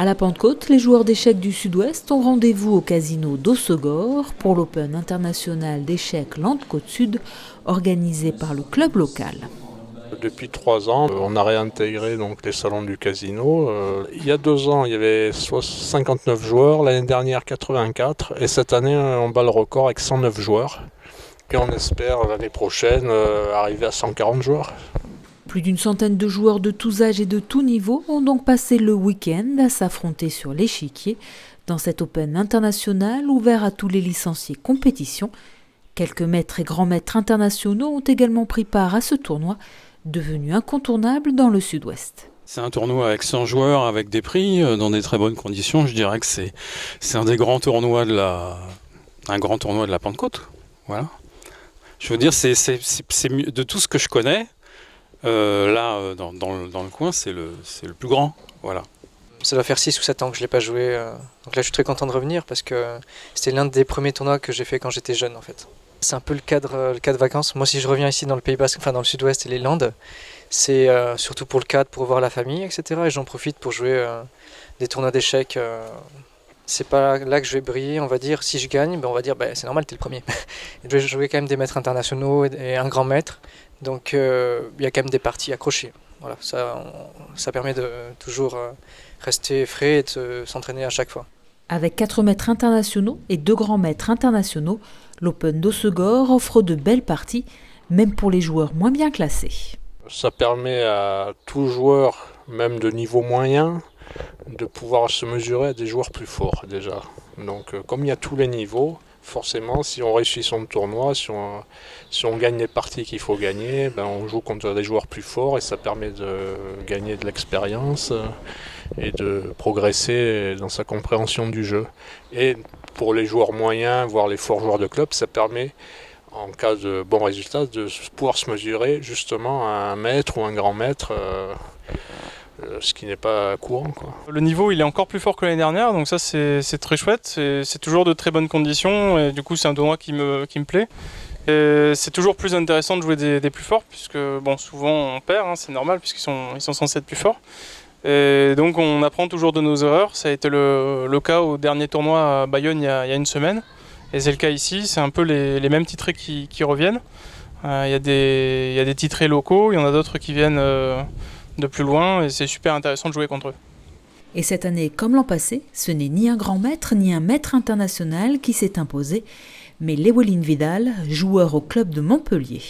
À la Pentecôte, les joueurs d'échecs du Sud-Ouest ont rendez-vous au casino d'Hossegor pour l'Open international d'échecs Landes-Côte-Sud organisé par le club local. Depuis 3 ans, on a réintégré donc les salons du casino. Il y a 2 ans, il y avait 59 joueurs, l'année dernière 84, et cette année on bat le record avec 109 joueurs. Et on espère l'année prochaine arriver à 140 joueurs. Plus d'une centaine de joueurs de tous âges et de tous niveaux ont donc passé le week-end à s'affronter sur l'échiquier dans cet Open international ouvert à tous les licenciés compétition. Quelques maîtres et grands maîtres internationaux ont également pris part à ce tournoi, devenu incontournable dans le Sud-Ouest. C'est un tournoi avec 100 joueurs, avec des prix, dans des très bonnes conditions. Je dirais que c'est un des grands tournois un grand tournoi de la Pentecôte. Voilà. Je veux dire, c'est mieux de tout ce que je connais. Dans le coin, c'est le plus grand. Voilà. Ça doit faire 6 ou 7 ans que je ne l'ai pas joué. Donc là, je suis très content de revenir parce que c'était l'un des premiers tournois que j'ai fait quand j'étais jeune en fait. C'est un peu le cadre vacances. Moi, si je reviens ici dans le Pays Basque, enfin dans le Sud-Ouest et les Landes, c'est surtout pour le cadre, pour voir la famille, etc. Et j'en profite pour jouer des tournois d'échecs. C'est pas là que je vais briller, on va dire. Si je gagne, on va dire c'est normal, t'es le premier. Je vais jouer quand même des maîtres internationaux et un grand maître. Donc il y a quand même des parties accrochées. Voilà, ça permet de toujours rester frais et de s'entraîner à chaque fois. Avec 4 maîtres internationaux et 2 grands maîtres internationaux, l'Open d'Hossegor offre de belles parties, même pour les joueurs moins bien classés. Ça permet à tout joueur, même de niveau moyen, de pouvoir se mesurer à des joueurs plus forts déjà. Donc comme il y a tous les niveaux, forcément si on réussit son tournoi, si on gagne les parties qu'il faut gagner, on joue contre des joueurs plus forts et ça permet de gagner de l'expérience et de progresser dans sa compréhension du jeu. Et pour les joueurs moyens, voire les forts joueurs de club, ça permet en cas de bons résultats de pouvoir se mesurer justement à un maître ou un grand maître. Ce qui n'est pas courant, quoi. Le niveau il est encore plus fort que l'année dernière, donc ça c'est très chouette, c'est toujours de très bonnes conditions et du coup c'est un tournoi qui me plaît. Et c'est toujours plus intéressant de jouer des plus forts puisque souvent on perd, c'est normal puisqu'ils sont censés être plus forts. Et donc on apprend toujours de nos erreurs, ça a été le cas au dernier tournoi à Bayonne il y a une semaine. Et c'est le cas ici, c'est un peu les mêmes titrés qui reviennent. Il y a des titrés locaux, il y en a d'autres qui viennent de plus loin et c'est super intéressant de jouer contre eux. Et cette année, comme l'an passé, ce n'est ni un grand maître ni un maître international qui s'est imposé, mais Llewellyn Vidal, joueur au club de Montpellier.